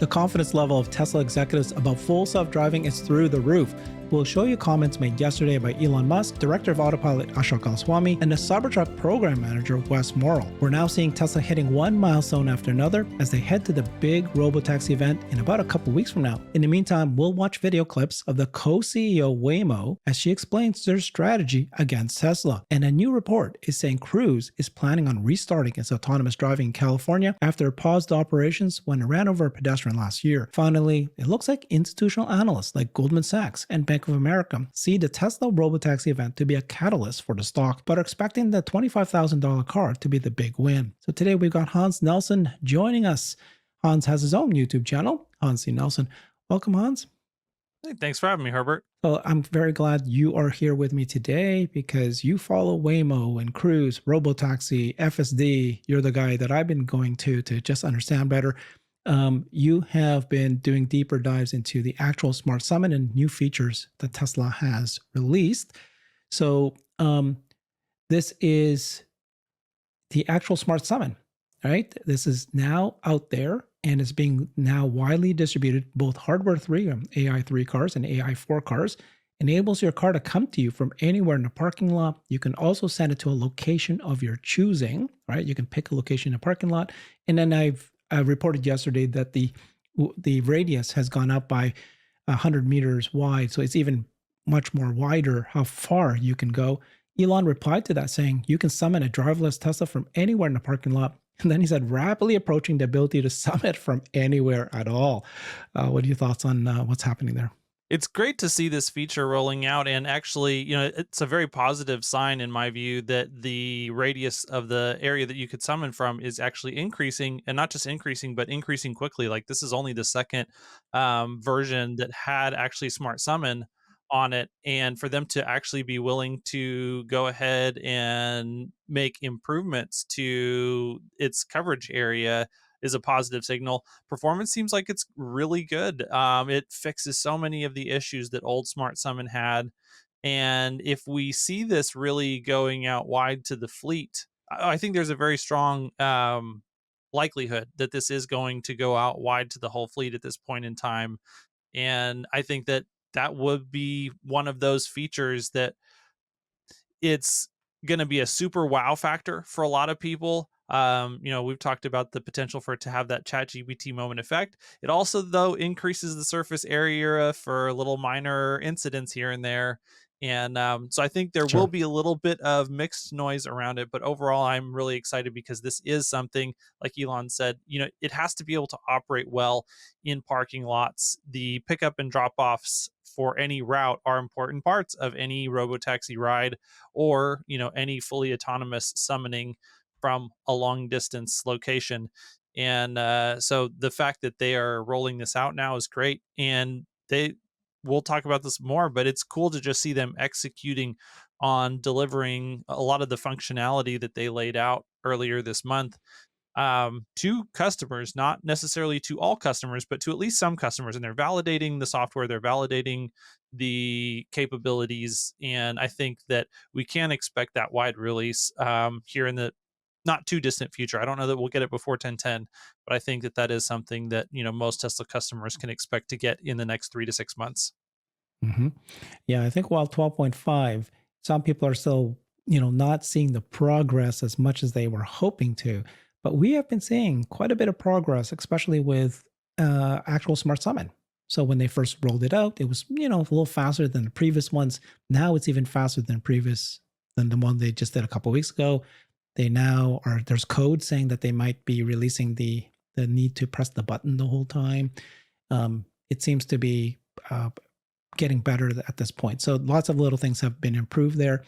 The confidence level of Tesla executives about full self-driving is through the roof. We'll show you comments made yesterday by Elon Musk, Director of Autopilot Ashok Goswami, and the Cybertruck Program Manager Wes Morrill. We're now seeing Tesla hitting one milestone after another as they head to the big Robotaxi event in about a couple weeks from now. In the meantime, we'll watch video clips of the co-CEO Waymo as she explains their strategy against Tesla. And a new report is saying Cruise is planning on restarting its autonomous driving in California after it paused operations when it ran over a pedestrian last year. Finally, it looks like institutional analysts like Goldman Sachs and Bank of America see the Tesla Robotaxi event to be a catalyst for the stock, but are expecting the $25,000 car to be the big win. So today we've got Hans Nelson joining us. Hans has his own YouTube channel, Hans C. Nelson. Welcome, Hans. Hey, thanks for having me, Herbert. Well, I'm very glad you are here with me today because you follow Waymo and Cruise, Robotaxi, FSD. You're the guy that I've been going to just understand better. You have been doing deeper dives into the actual Smart Summon and new features that Tesla has released. So this is the actual Smart Summon, right? This is now out there and is being now widely distributed, both Hardware 3, AI 3 cars and AI 4 cars. Enables your car to come to you from anywhere in the parking lot. You can also send it to a location of your choosing, right? You can pick a location in a parking lot. And then I reported yesterday that the radius has gone up by 100 meters wide. So it's even much more wider how far you can go. Elon replied to that saying, you can summon a driverless Tesla from anywhere in the parking lot. And then he said, rapidly approaching the ability to summon from anywhere at all. What are your thoughts on what's happening there? It's great to see this feature rolling out, and actually, it's a very positive sign in my view that the radius of the area that you could summon from is actually increasing, and not just increasing, but increasing quickly. Like, this is only the second version that had actually Smart Summon on it, and for them to actually be willing to go ahead and make improvements to its coverage area is a positive signal. Performance seems like it's really good. It fixes so many of the issues that old Smart Summon had. And if we see this really going out wide to the fleet, I think there's a very strong likelihood that this is going to go out wide to the whole fleet at this point in time. And I think that that would be one of those features that it's going to be a super wow factor for a lot of people. We've talked about the potential for it to have that ChatGPT moment effect. It also, though, increases the surface area for little minor incidents here and there. And so I think there will be a little bit of mixed noise around it. But overall, I'm really excited because this is something, like Elon said, it has to be able to operate well in parking lots. The pickup and drop offs for any route are important parts of any robotaxi ride or, any fully autonomous summoning from a long distance location. And so the fact that they are rolling this out now is great. And we'll talk about this more, but it's cool to just see them executing on delivering a lot of the functionality that they laid out earlier this month to customers, not necessarily to all customers, but to at least some customers. And they're validating the software, they're validating the capabilities. And I think that we can expect that wide release here in the not too distant future. I don't know that we'll get it before 1010, but I think that that is something that, most Tesla customers can expect to get in the next 3 to 6 months. Mm-hmm. Yeah, I think while 12.5, some people are still, not seeing the progress as much as they were hoping to. But we have been seeing quite a bit of progress, especially with actual Smart Summon. So when they first rolled it out, it was, a little faster than the previous ones. Now it's even faster than the one they just did a couple of weeks ago. There's code saying that they might be releasing the need to press the button the whole time. It seems to be getting better at this point. So lots of little things have been improved there.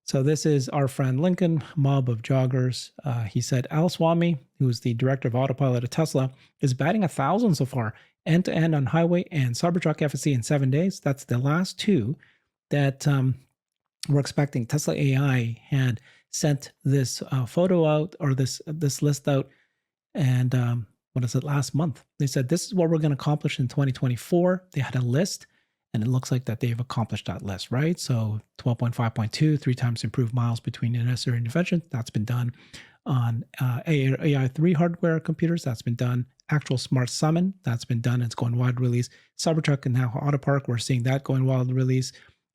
So this is our friend Lincoln, mob of joggers. He said, Al Swami, who is the director of Autopilot at Tesla, is batting 1,000 so far, end-to-end on highway and Cybertruck FSD in 7 days. That's the last two that we're expecting. Tesla AI had sent this photo out, or this list out, and last month. They said, this is what we're going to accomplish in 2024. They had a list. And it looks like that they've accomplished that list, right? So 12.5.2, 3 times improved miles between necessary intervention. That's been done on AI3 hardware computers. That's been done. actual Smart Summon. That's been done. It's going wide release. Cybertruck and now Autopark, we're seeing that going wide release.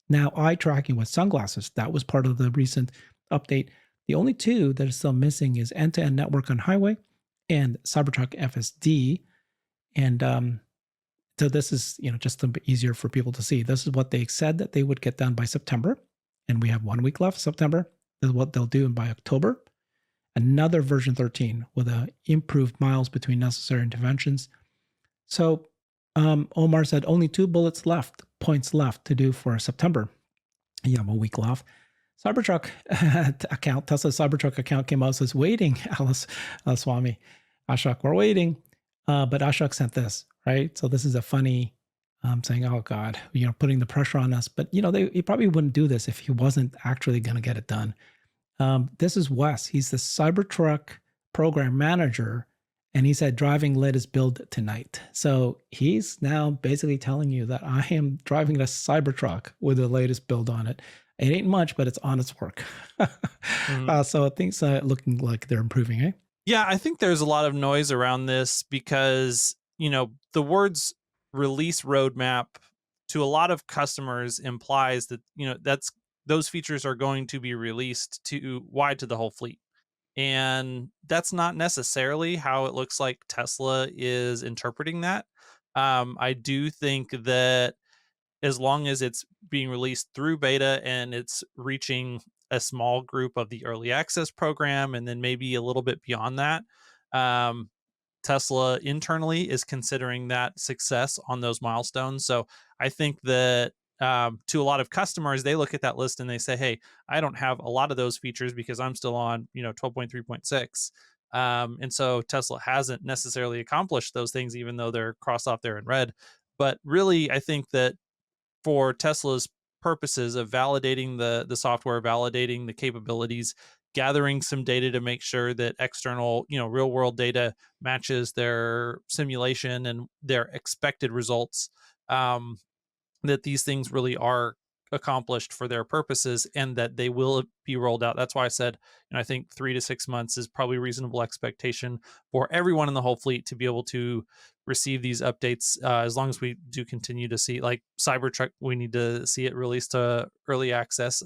Now eye tracking with sunglasses. That was part of the recent update. The only two that are still missing is end-to-end network on highway and Cybertruck FSD. And so this is, just a bit easier for people to see. This is what they said that they would get done by September. And we have 1 week left, September. This is what they'll do by October. Another version 13 with improved miles between necessary interventions. So Omar said only 2 points left to do for September. You have a week left. Cybertruck account, Tesla Cybertruck account came out, says waiting, Alice Swami, Ashok, we're waiting. But Ashok sent this, right? So this is a funny saying, oh God, putting the pressure on us. But he probably wouldn't do this if he wasn't actually going to get it done. This is Wes. He's the Cybertruck program manager. And he said driving latest build tonight. So he's now basically telling you that I am driving a Cybertruck with the latest build on it. It ain't much, but it's honest work. So things looking like they're improving, eh? Yeah, I think there's a lot of noise around this because, the words release roadmap to a lot of customers implies that, those features are going to be released wide to the whole fleet. And that's not necessarily how it looks like Tesla is interpreting that. I do think that as long as it's being released through beta and it's reaching a small group of the early access program, and then maybe a little bit beyond that, Tesla internally is considering that success on those milestones. So I think that to a lot of customers, they look at that list and they say, hey, I don't have a lot of those features because I'm still on 12.3.6. And so Tesla hasn't necessarily accomplished those things, even though they're crossed off there in red. But really, I think that for Tesla's purposes of validating the software, validating the capabilities, gathering some data to make sure that external, real world data matches their simulation and their expected results, that these things really are accomplished for their purposes and that they will be rolled out. That's why I said, I think 3 to 6 months is probably a reasonable expectation for everyone in the whole fleet to be able to receive these updates. As long as we do continue to see, like Cybertruck, we need to see it released to early access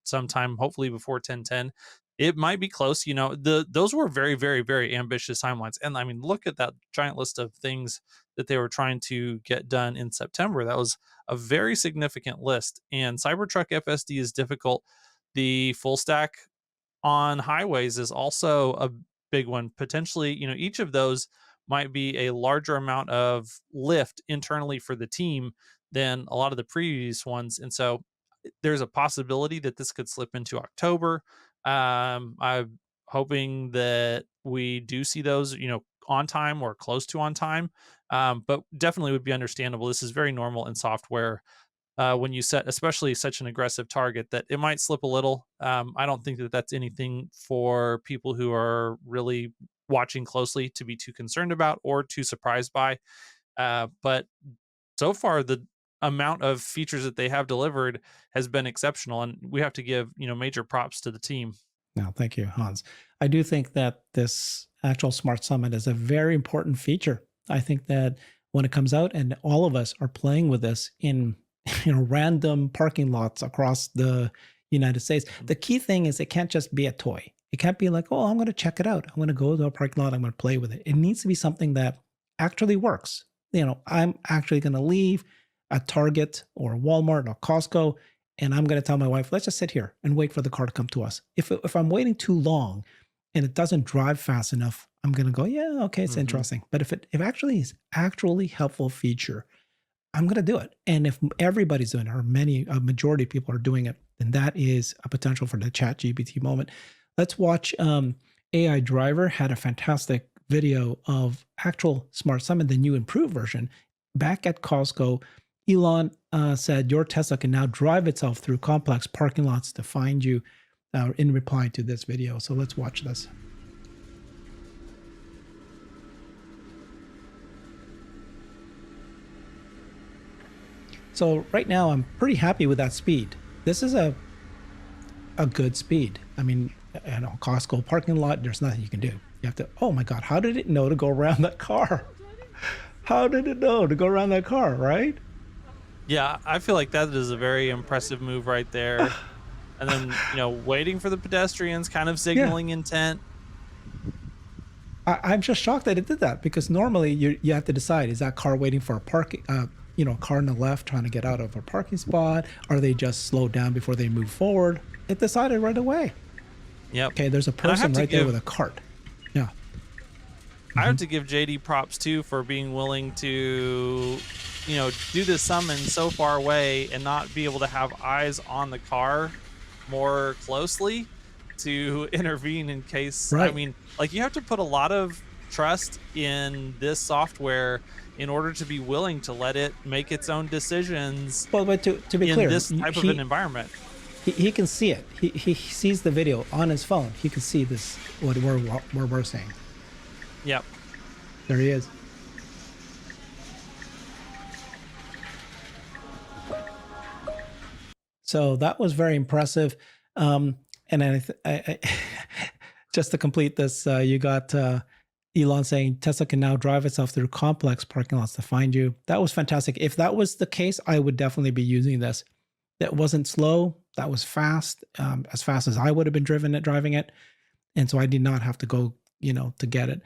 sometime, hopefully before 10/10. It might be close. Those were very, very, very ambitious timelines. And I mean, look at that giant list of things that they were trying to get done in September. That was a very significant list. And Cybertruck FSD is difficult. The full stack on highways is also a big one. Potentially, each of those might be a larger amount of lift internally for the team than a lot of the previous ones. And so there's a possibility that this could slip into October. I'm hoping that we do see those, on time or close to on time. But definitely would be understandable. This is very normal in software when you set, especially such an aggressive target, that it might slip a little. I don't think that that's anything for people who are really watching closely to be too concerned about or too surprised by. But so far, the amount of features that they have delivered has been exceptional, and we have to give major props to the team. No, thank you, Hans. I do think that this actual Smart Summit is a very important feature. I think that when it comes out and all of us are playing with this in random parking lots across the United States, the key thing is it can't just be a toy. It can't be like, oh, I'm going to check it out. I'm going to go to a parking lot. I'm going to play with it. It needs to be something that actually works. I'm actually going to leave a Target or Walmart or Costco, and I'm going to tell my wife, let's just sit here and wait for the car to come to us. If I'm waiting too long and it doesn't drive fast enough, I'm going to go, yeah, okay, it's interesting. But if actually is actually helpful feature, I'm going to do it. And if everybody's doing it, or a majority of people are doing it, then that is a potential for the ChatGPT moment. Let's watch AI Driver had a fantastic video of actual Smart Summit, the new improved version. Back at Costco, Elon said, your Tesla can now drive itself through complex parking lots to find you, in reply to this video. So let's watch this. So right now, I'm pretty happy with that speed. This is a good speed. I mean, Costco parking lot, there's nothing you can do. You have to, oh my God, how did it know to go around that car? How did it know to go around that car, right? Yeah, I feel like that is a very impressive move right there. And then, waiting for the pedestrians, kind of Yeah. signaling intent. I'm just shocked that it did that, because normally you have to decide, is that car waiting for a parking, car on the left trying to get out of a parking spot? Are they just slowed down before they move forward? It decided right away. Yep. Okay, there's a And I have person to right there give with a cart. Yeah. I have to give JD props too for being willing to, do the summon so far away and not be able to have eyes on the car more closely to intervene in case. I Right. mean, like, you have to put a lot of trust in this software in order to be willing to let it make its own decisions But to be in clear, this type of an environment. he can see it. He sees the video on his phone. He can see this, what we're saying. Yep. There he is. So that was very impressive. And I just to complete this, you got Elon saying Tesla can now drive itself through complex parking lots to find you. That was fantastic. If that was the case, I would definitely be using this. That wasn't slow. That was fast, as fast as I would have been driving it. And so I did not have to go, to get it.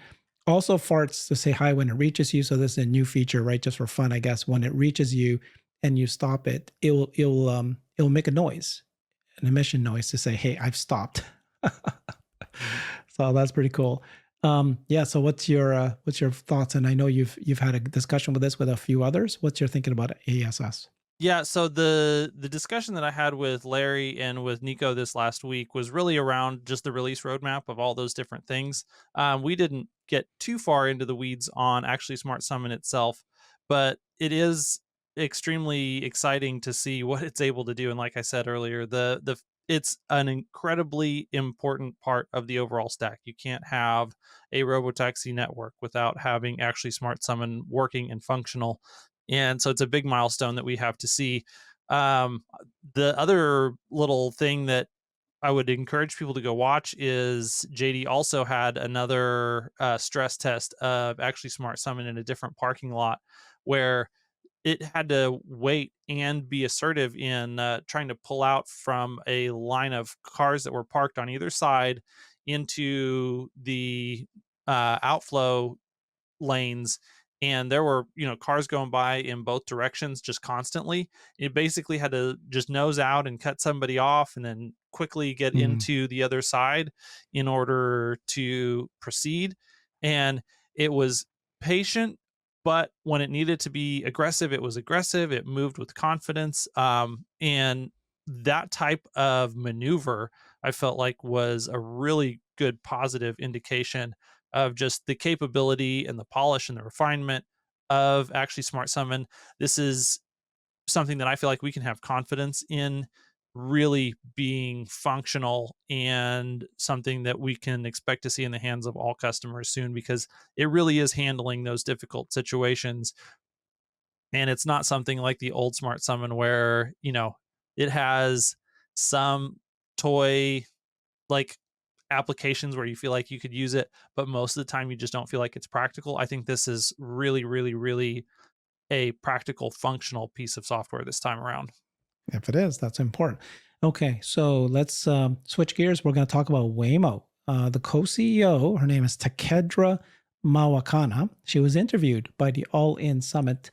Also farts to say hi when it reaches you. So this is a new feature, right? Just for fun, I guess. When it reaches you and you stop it, it'll make a noise, an emission noise to say, "Hey, I've stopped." So that's pretty cool. Yeah. So what's your thoughts? And I know you've had a discussion with this with a few others. What's your thinking about ASS? Yeah, so the discussion that I had with Larry and with Nico this last week was really around just the release roadmap of all those different things. We didn't get too far into the weeds on actually Smart Summon itself, but it is extremely exciting to see what it's able to do. And like I said earlier, it's an incredibly important part of the overall stack. You can't have a Robotaxi network without having actually Smart Summon working and functional. And so it's a big milestone that we have to see. Um, the other little thing that I would encourage people to go watch is JD also had another stress test of actually Smart Summon in a different parking lot where it had to wait and be assertive in trying to pull out from a line of cars that were parked on either side into the outflow lanes, and there were cars going by in both directions just constantly. It basically had to just nose out and cut somebody off and then quickly get Mm, into the other side in order to proceed. And it was patient, but when it needed to be aggressive, it was aggressive. It moved with confidence, and that type of maneuver I felt like was a really good positive indication of just the capability and the polish and the refinement of actually Smart Summon. This is something that I feel like we can have confidence in really being functional and something that we can expect to see in the hands of all customers soon, because it really is handling those difficult situations. And it's not something like the old Smart Summon where, it has some toy like applications where you feel like you could use it, but most of the time you just don't feel like it's practical. I think this is really, really, really a practical, functional piece of software this time around. if it is, that's important. Okay, so let's switch gears. We're going to talk about Waymo. The co-CEO, her name is Takedra Mawakana. She was interviewed by the All In Summit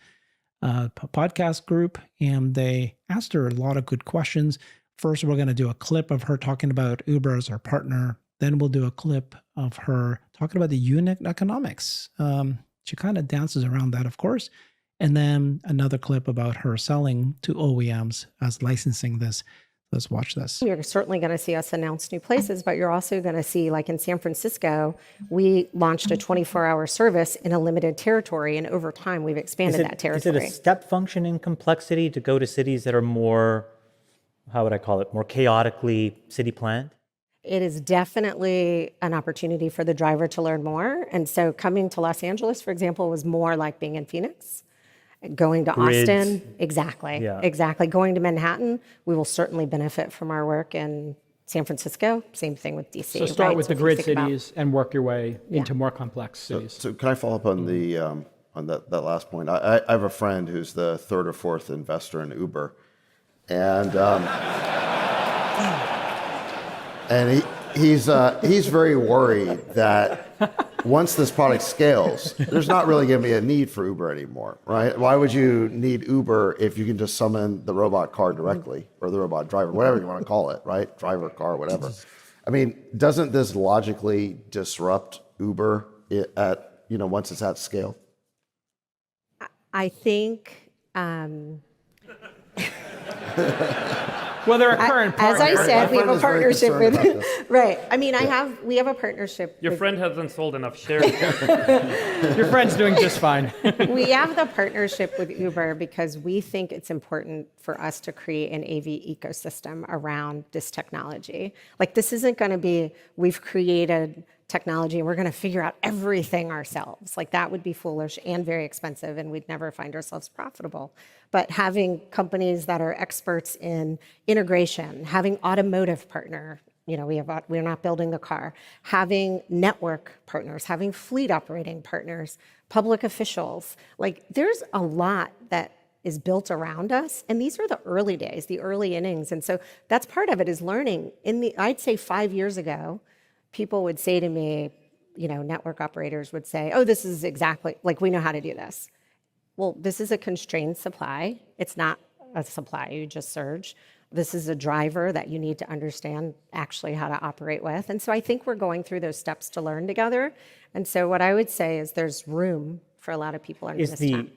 podcast group, and they asked her a lot of good questions. First, we're going to do a clip of her talking about Uber as her partner. Then we'll do a clip of her talking about the unit economics. She kind of dances around that, of course. And then another clip about her selling to OEMs as licensing this. Let's watch this. You're certainly going to see us announce new places, but you're also going to see, like in San Francisco, we launched a 24-hour service in a limited territory, and over time we've expanded that territory. Is it a step function in complexity to go to cities that are more, how would I call it, more chaotically city planned? It is definitely an opportunity for the driver to learn more. And so coming to Los Angeles, for example, was more like being in Phoenix. Going to Grids. Austin, exactly, Yeah. exactly. Going to Manhattan, we will certainly benefit from our work in San Francisco, same thing with DC. So start right? with So the if you grid think about- cities and work your way Yeah. into more complex cities. So can I follow up on the on that last point? I have a friend who's the third or fourth investor in Uber, and he's very worried that once this product scales, there's not really going to be a need for Uber anymore, right? Why would you need Uber if you can just summon the robot car directly, or the robot driver, whatever you want to call it, right? Driver, car, whatever. I mean, doesn't this logically disrupt Uber once it's at scale? I think, Well, they're a current as partner. I said, we have friend a is very partnership concerned about with, this. right. I mean, we have a partnership. Your with- friend hasn't sold enough shares. Your friend's doing just fine. We have the partnership with Uber because we think it's important for us to create an AV ecosystem around this technology. Like, this isn't going to be, we've created technology and we're going to figure out everything ourselves. Like, that would be foolish and very expensive, and we'd never find ourselves profitable. But having companies that are experts in integration, having automotive partner, we're not building the car, having network partners, having fleet operating partners, public officials, like, there's a lot that is built around us. And these are the early days, the early innings. And so that's part of it, is learning. I'd say 5 years ago, people would say to me, network operators would say, oh, this is exactly, like, we know how to do this. Well, this is a constrained supply. It's not a supply you just surge. This is a driver that you need to understand actually how to operate with. And so I think we're going through those steps to learn together. And so what I would say is there's room for a lot of people under this tent.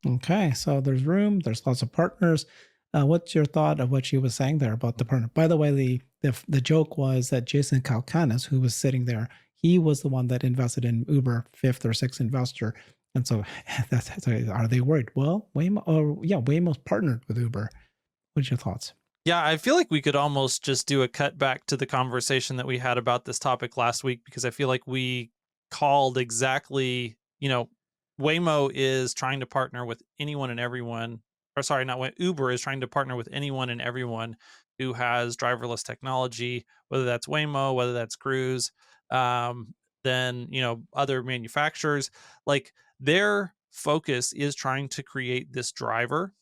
Okay, so there's room, there's lots of partners. What's your thought of what she was saying there about the partner? By the way, the joke was that Jason Calacanis, who was sitting there, he was the one that invested in Uber, fifth or sixth investor. And so are they worried? Well, Waymo's partnered with Uber. What's your thoughts? Yeah, I feel like we could almost just do a cut back to the conversation that we had about this topic last week, because I feel like we called exactly, Waymo is trying to partner with anyone and everyone, or sorry, Uber is trying to partner with anyone and everyone who has driverless technology, whether that's Waymo, whether that's Cruise, then, other manufacturers. Like, their focus is trying to create this driver,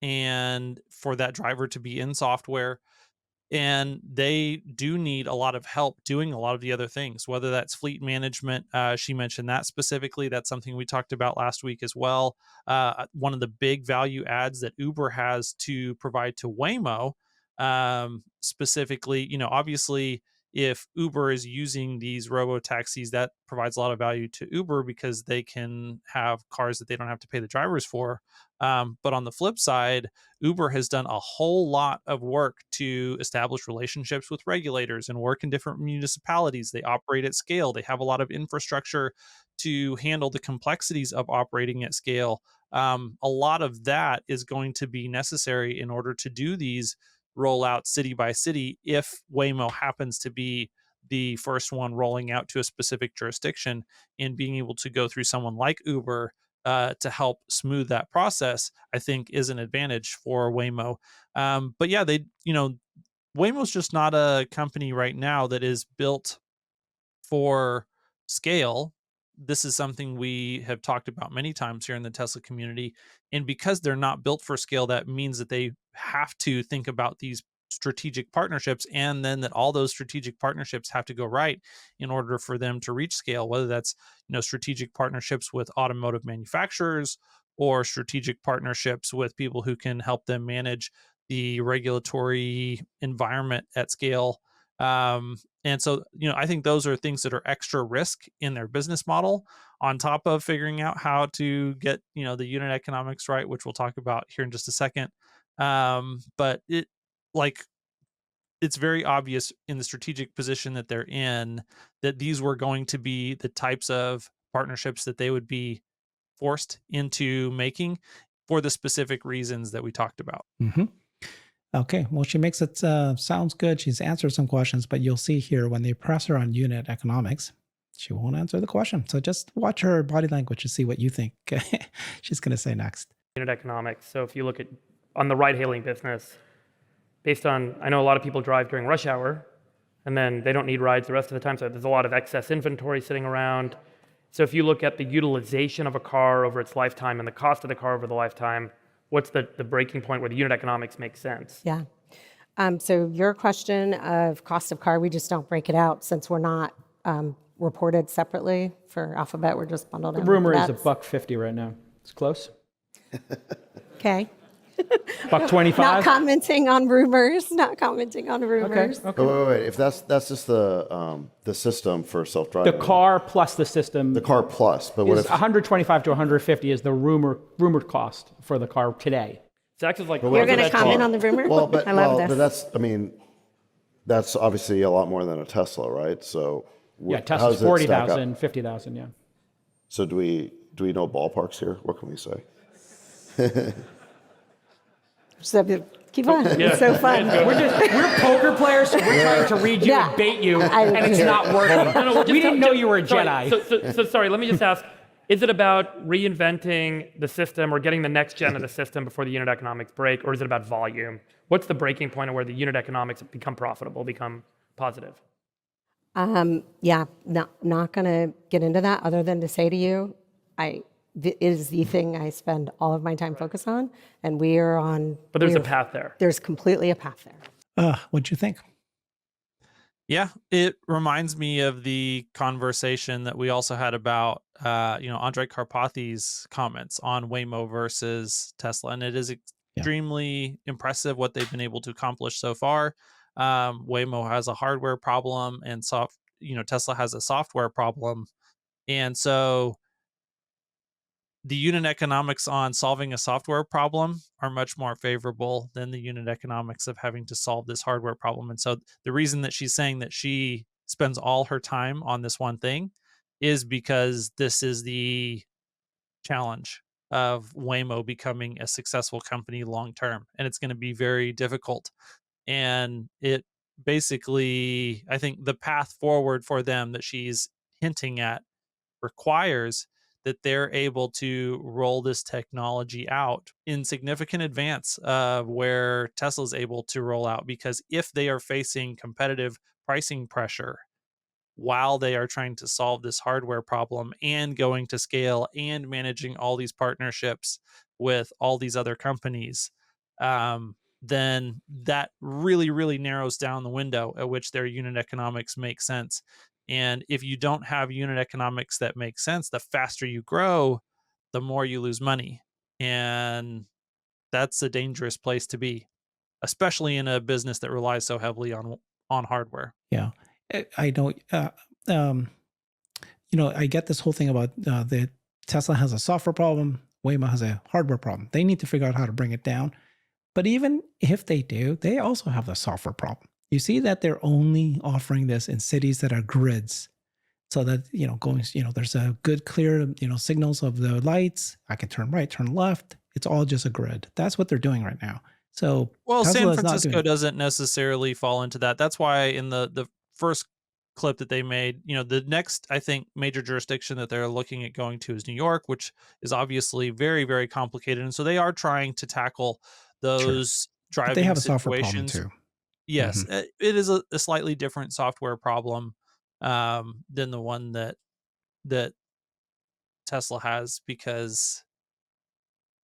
and for that driver to be in software, and they do need a lot of help doing a lot of the other things, whether that's fleet management. She mentioned that specifically. That's something we talked about last week as well. One of the big value adds that Uber has to provide to Waymo, specifically, obviously, if Uber is using these robo-taxis, that provides a lot of value to Uber because they can have cars that they don't have to pay the drivers for. But on the flip side, Uber has done a whole lot of work to establish relationships with regulators and work in different municipalities. They operate at scale. They have a lot of infrastructure to handle the complexities of operating at scale. A lot of that is going to be necessary in order to do these rollouts city by city if Waymo happens to be the first one rolling out to a specific jurisdiction, and being able to go through someone like Uber to help smooth that process, I think is an advantage for Waymo. But yeah, Waymo's just not a company right now that is built for scale. This is something we have talked about many times here in the Tesla community. And because they're not built for scale, that means that they have to think about these strategic partnerships, and then that all those strategic partnerships have to go right in order for them to reach scale, whether that's, strategic partnerships with automotive manufacturers, or strategic partnerships with people who can help them manage the regulatory environment at scale. And so, I think those are things that are extra risk in their business model, on top of figuring out how to get, the unit economics right, which we'll talk about here in just a second. But it's very obvious in the strategic position that they're in that these were going to be the types of partnerships that they would be forced into making for the specific reasons that we talked about. Mm-hmm. Okay, well, she makes it sounds good. She's answered some questions, but you'll see here when they press her on unit economics, she won't answer the question. So just watch her body language to see what you think she's going to say next. Unit economics. So if you look at on the ride-hailing business, based on, I know a lot of people drive during rush hour, and then they don't need rides the rest of the time. So there's a lot of excess inventory sitting around. So if you look at the utilization of a car over its lifetime and the cost of the car over the lifetime, what's the breaking point where the unit economics make sense? Yeah. So your question of cost of car, we just don't break it out since we're not reported separately for Alphabet. We're just bundled in. The rumor is That's- $1.50 right now. It's close. Okay. $1.25. Not commenting on rumors. Not commenting on rumors. Okay. Wait. If that's just the system for self-driving. The car plus the system The car plus, but what is if 125 to 150 is the rumored cost for the car today. Execs is like, You're going to comment on the rumor? I love this. but that's obviously a lot more than a Tesla, right? So Yeah, how Tesla's does it stack up? 40,000, 50,000, yeah. So do we know ballparks here? What can we say? So, keep on. It's so fun. We're poker players, so we're trying to read you Yeah. and bait you, I- and it's not working. We didn't know you were a Jedi. So sorry, let me just ask, is it about reinventing the system or getting the next gen of the system before the unit economics break, or is it about volume? What's the breaking point of where the unit economics become profitable, become positive? Yeah, not going to get into that other than to say to you, it is the thing I spend all of my time focused on, and we are on. But there's a path there. There's completely a path there. What'd you think? Yeah, it reminds me of the conversation that we also had about, Andrei Karpathy's comments on Waymo versus Tesla, and it is extremely impressive what they've been able to accomplish so far. Waymo has a hardware problem, and Tesla has a software problem, and so the unit economics on solving a software problem are much more favorable than the unit economics of having to solve this hardware problem. And so the reason that she's saying that she spends all her time on this one thing is because this is the challenge of Waymo becoming a successful company long term. And it's going to be very difficult. And it basically, I think the path forward for them that she's hinting at requires that they're able to roll this technology out in significant advance of where Tesla's able to roll out. Because if they are facing competitive pricing pressure while they are trying to solve this hardware problem and going to scale and managing all these partnerships with all these other companies, then that really, really narrows down the window at which their unit economics make sense. And if you don't have unit economics that make sense, the faster you grow, the more you lose money. And that's a dangerous place to be, especially in a business that relies so heavily on hardware. Yeah, I don't. I get this whole thing about the Tesla has a software problem, Waymo has a hardware problem. They need to figure out how to bring it down. But even if they do, they also have the software problem. You see that they're only offering this in cities that are grids, so that there's a good clear signals of the lights. I can turn right, turn left. It's all just a grid. That's what they're doing right now. So Well, Tesla San is not Francisco doing- doesn't necessarily fall into that. That's why in the first clip that they made, the next, I think, major jurisdiction that they're looking at going to is New York, which is obviously very, very complicated. And so they are trying to tackle those driving But they have a software problem situations. too. Yes, it is a slightly different software problem than the one that Tesla has, because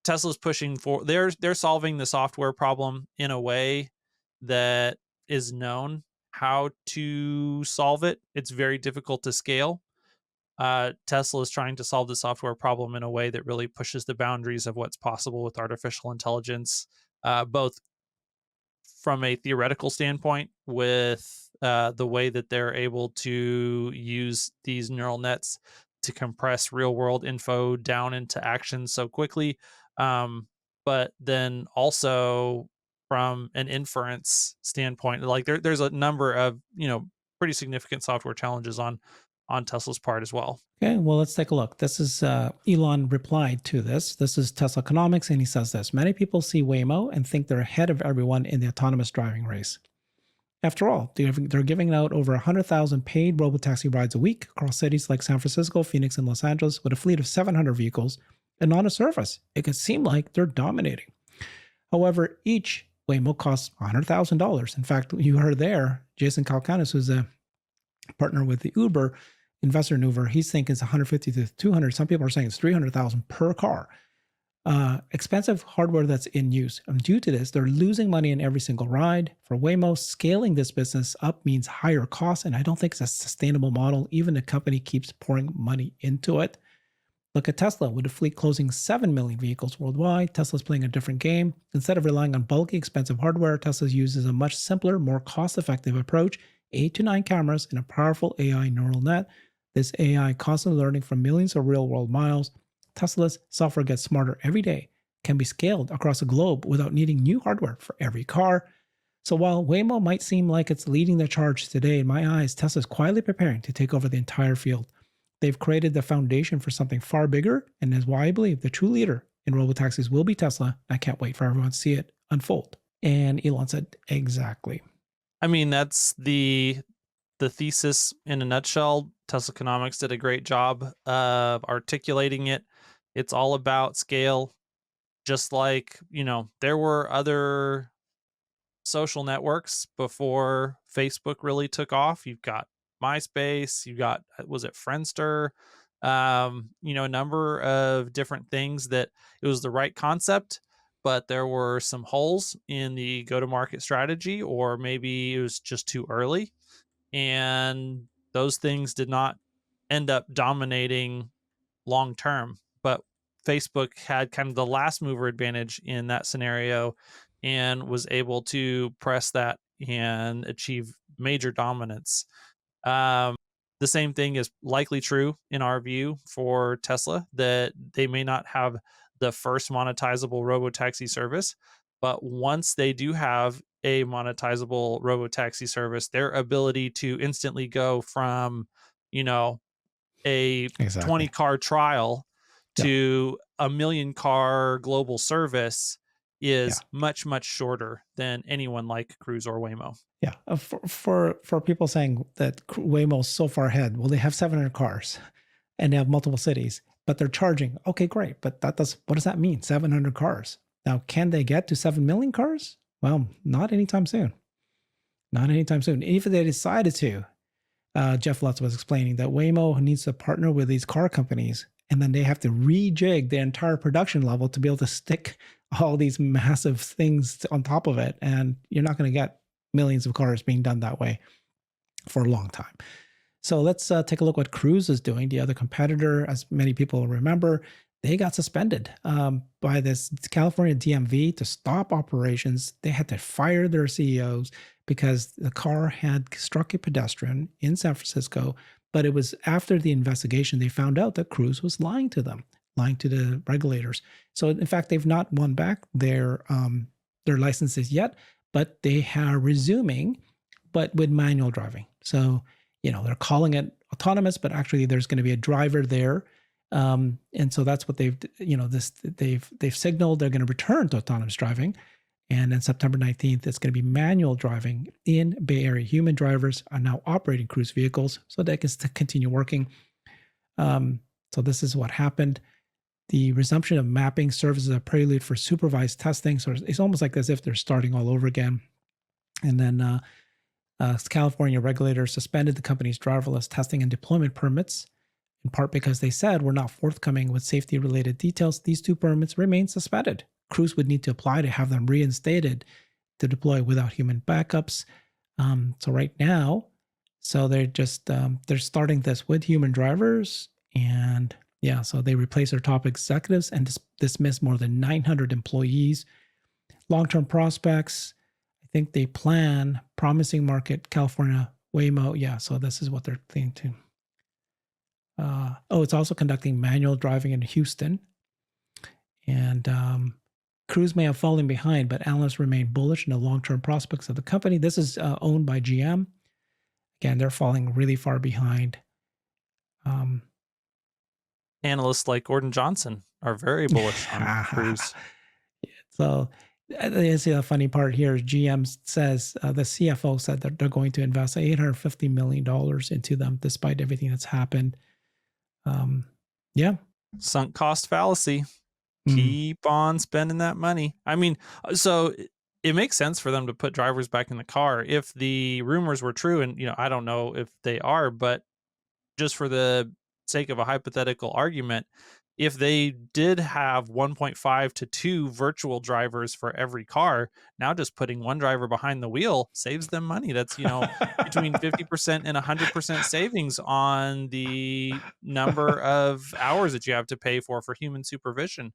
Tesla's pushing for they're solving the software problem in a way that is known how to solve it. It's very difficult to scale. Tesla is trying to solve the software problem in a way that really pushes the boundaries of what's possible with artificial intelligence, both from a theoretical standpoint with the way that they're able to use these neural nets to compress real world info down into action so quickly. But then also from an inference standpoint, like there's a number of, pretty significant software challenges on Tesla's part as well. Okay, well, let's take a look. This is Elon replied to this. This is Tesla Economics, and he says this: many people see Waymo and think they're ahead of everyone in the autonomous driving race. After all, they're giving out over 100,000 paid Robotaxi rides a week across cities like San Francisco, Phoenix, and Los Angeles with a fleet of 700 vehicles. And on the surface, it could seem like they're dominating. However, each Waymo costs $100,000. In fact, you heard there, Jason Calcanis, who's a partner with the Uber, investor in Uber, he's thinking it's 150 to 200. Some people are saying it's 300,000 per car. Expensive hardware that's in use. And due to this, they're losing money in every single ride. For Waymo, scaling this business up means higher costs, and I don't think it's a sustainable model. Even the company keeps pouring money into it. Look at Tesla. With the fleet closing 7 million vehicles worldwide, Tesla's playing a different game. Instead of relying on bulky, expensive hardware, Tesla uses a much simpler, more cost-effective approach, 8 to 9 cameras and a powerful AI neural net. This AI constantly learning from millions of real-world miles. Tesla's software gets smarter every day, can be scaled across the globe without needing new hardware for every car. So while Waymo might seem like it's leading the charge today, in my eyes, Tesla's quietly preparing to take over the entire field. They've created the foundation for something far bigger, and is why I believe the true leader in robotaxis will be Tesla. I can't wait for everyone to see it unfold. And Elon said, exactly. I mean, that's the thesis in a nutshell. Tesla Economics did a great job of articulating it. It's all about scale. Just like, there were other social networks before Facebook really took off. You've got MySpace, you got, was it Friendster? A number of different things that it was the right concept, but there were some holes in the go-to-market strategy, or maybe it was just too early. And those things did not end up dominating long term. But Facebook had kind of the last mover advantage in that scenario and was able to press that and achieve major dominance. The same thing is likely true in our view for Tesla, that they may not have the first monetizable robotaxi service, but once they do have a monetizable robotaxi service, their ability to instantly go from, a 20 car trial to a million car global service is much, much shorter than anyone like Cruise or Waymo. Yeah. For people saying that Waymo's so far ahead, well, they have 700 cars and they have multiple cities, but they're charging. Okay, great. But what does that mean? 700 cars. Now, can they get to 7 million cars? Well, not anytime soon. Not anytime soon. If they decided to, Jeff Lutz was explaining that Waymo needs to partner with these car companies, and then they have to rejig the entire production level to be able to stick all these massive things on top of it. And you're not going to get millions of cars being done that way for a long time. So let's take a look what Cruise is doing. The other competitor, as many people remember, they got suspended by this California DMV to stop operations. They had to fire their CEOs because the car had struck a pedestrian in San Francisco. But it was after the investigation, they found out that Cruise was lying to them, lying to the regulators. So in fact, they've not won back their licenses yet, but they are resuming, but with manual driving. So, they're calling it autonomous, but actually there's going to be a driver there. And so that's what they've signaled they're going to return to autonomous driving. And then September 19th, it's going to be manual driving in Bay Area. Human drivers are now operating Cruise vehicles so they can continue working. So this is what happened. The resumption of mapping serves as a prelude for supervised testing. So it's almost like as if they're starting all over again. And then California regulators suspended the company's driverless testing and deployment permits, in part because they said we're not forthcoming with safety-related details. These 2 permits remain suspended. Cruise would need to apply to have them reinstated to deploy without human backups. So right now, they're just they're starting this with human drivers, and so they replace their top executives and dismiss more than 900 employees. Long-term prospects, I think they plan promising market, California, Waymo. Yeah, so this is what they're thinking too. It's also conducting manual driving in Houston. And Cruise may have fallen behind, but analysts remain bullish in the long-term prospects of the company. This is owned by GM. Again, they're falling really far behind. Analysts like Gordon Johnson are very bullish on Cruise. So the funny part here is GM says, the CFO said that they're going to invest $850 million into them despite everything that's happened. Sunk cost fallacy. Keep on spending that money. I mean, so it makes sense for them to put drivers back in the car if the rumors were true. And, I don't know if they are, but just for the sake of a hypothetical argument, if they did have 1.5 to 2 virtual drivers for every car, now just putting one driver behind the wheel saves them money. That's, between 50% and 100% savings on the number of hours that you have to pay for human supervision.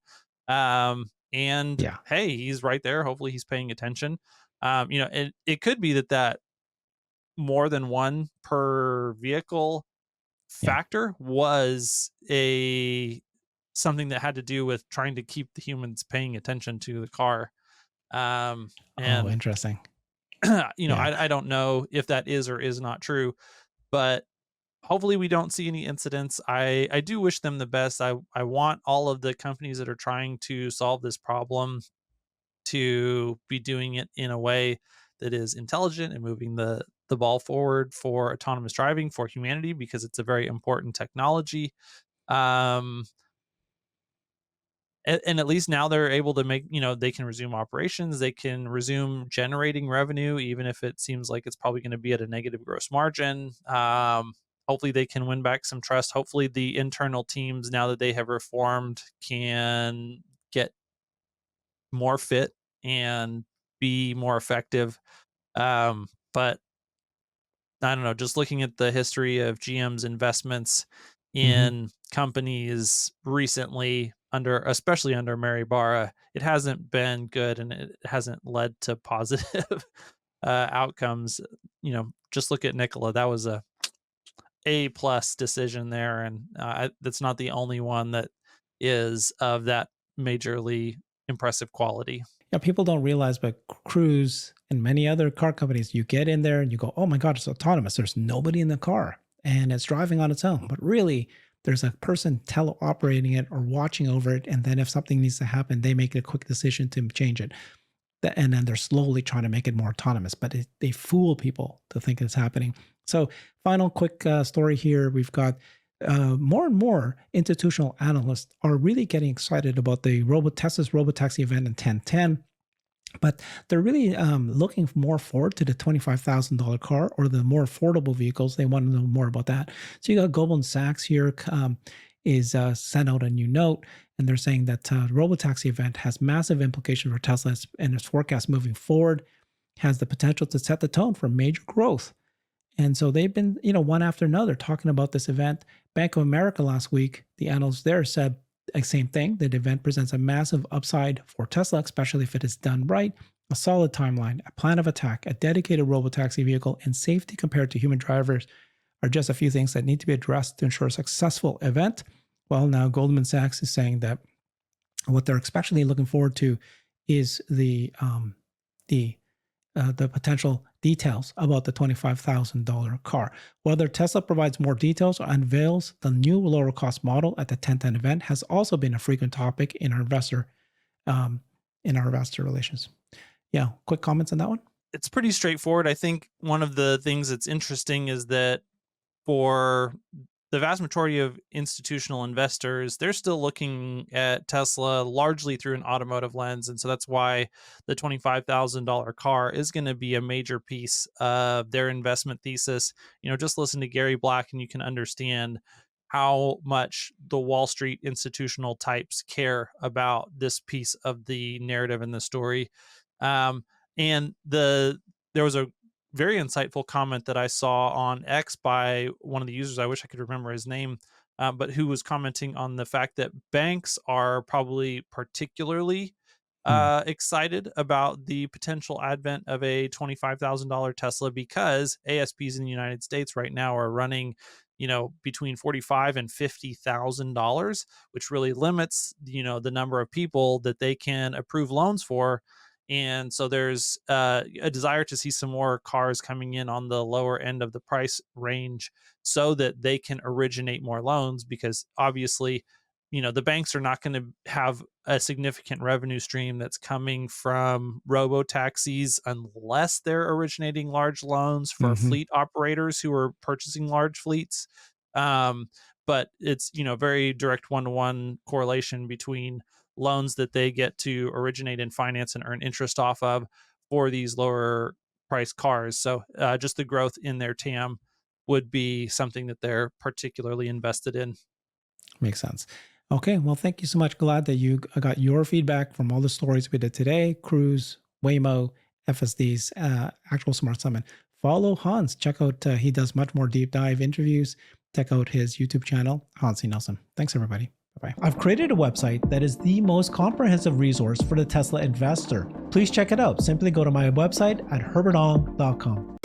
And Yeah. hey, he's right there. Hopefully he's paying attention. It could be that more than one per vehicle Yeah. factor was a something that had to do with trying to keep the humans paying attention to the car. Oh, And interesting. Yeah. I don't know if that is or is not true, but hopefully we don't see any incidents. I do wish them the best. I want all of the companies that are trying to solve this problem to be doing it in a way that is intelligent and moving the ball forward for autonomous driving for humanity, because it's a very important technology. Um, and at least now they're able to make, they can resume operations, they can resume generating revenue, even if it seems like it's probably going to be at a negative gross margin. Hopefully they can win back some trust. Hopefully the internal teams, now that they have reformed, can get more fit and be more effective. But I don't know, just looking at the history of GM's investments Hmm. in companies recently, especially under Mary Barra, it hasn't been good, and it hasn't led to positive outcomes. Just look at Nikola. That was a plus decision there, and that's not the only one that is of that majorly impressive quality. Yeah, people don't realize, but Cruise and many other car companies, you get in there and you go, oh my God, it's autonomous. There's nobody in the car and it's driving on its own. But really, there's a person teleoperating it or watching over it. And then if something needs to happen, they make a quick decision to change it. And then they're slowly trying to make it more autonomous, but they fool people to think it's happening. So, final quick story here. We've got more and more institutional analysts are really getting excited about the Tesla's Robotaxi event in 1010, but they're really looking more forward to the $25,000 car or the more affordable vehicles. They want to know more about that. So you got Goldman Sachs here is sent out a new note, and they're saying that Robotaxi event has massive implications for Tesla and its forecast moving forward, has the potential to set the tone for major growth. And so they've been, one after another talking about this event. Bank of America last week, the analyst there said the same thing. The event presents a massive upside for Tesla, especially if it is done right. A solid timeline, a plan of attack, a dedicated robotaxi vehicle, and safety compared to human drivers are just a few things that need to be addressed to ensure a successful event. Well, now Goldman Sachs is saying that what they're especially looking forward to is the potential details about the $25,000 car. Whether Tesla provides more details or unveils the new lower cost model at the 1010 event has also been a frequent topic in our investor relations. Yeah, quick comments on that one. It's pretty straightforward. I think one of the things that's interesting is that for the vast majority of institutional investors, they're still looking at Tesla largely through an automotive lens. And so that's why the $25,000 car is going to be a major piece of their investment thesis. Just listen to Gary Black and you can understand how much the Wall Street institutional types care about this piece of the narrative and the story. And there was a very insightful comment that I saw on X by one of the users. I wish I could remember his name, but who was commenting on the fact that banks are probably particularly Hmm. excited about the potential advent of a $25,000 Tesla, because ASPs in the United States right now are running, between $45,000 and $50,000, which really limits, the number of people that they can approve loans for. And so there's a desire to see some more cars coming in on the lower end of the price range so that they can originate more loans, because obviously, the banks are not going to have a significant revenue stream that's coming from robo taxis unless they're originating large loans for Mm-hmm. fleet operators who are purchasing large fleets. Um, but it's, very direct one-to-one correlation between loans that they get to originate and finance and earn interest off of for these lower price cars. So just the growth in their TAM would be something that they're particularly invested in. Makes sense. Okay, well, thank you so much. Glad that you got your feedback from all the stories we did today: Cruise, Waymo, FSD's, Actual Smart Summit. Follow Hans. Check out, he does much more deep dive interviews. Check out his YouTube channel, Hans C. Nelson. Thanks, everybody. Bye-bye. I've created a website that is the most comprehensive resource for the Tesla investor. Please check it out. Simply go to my website at herbertong.com.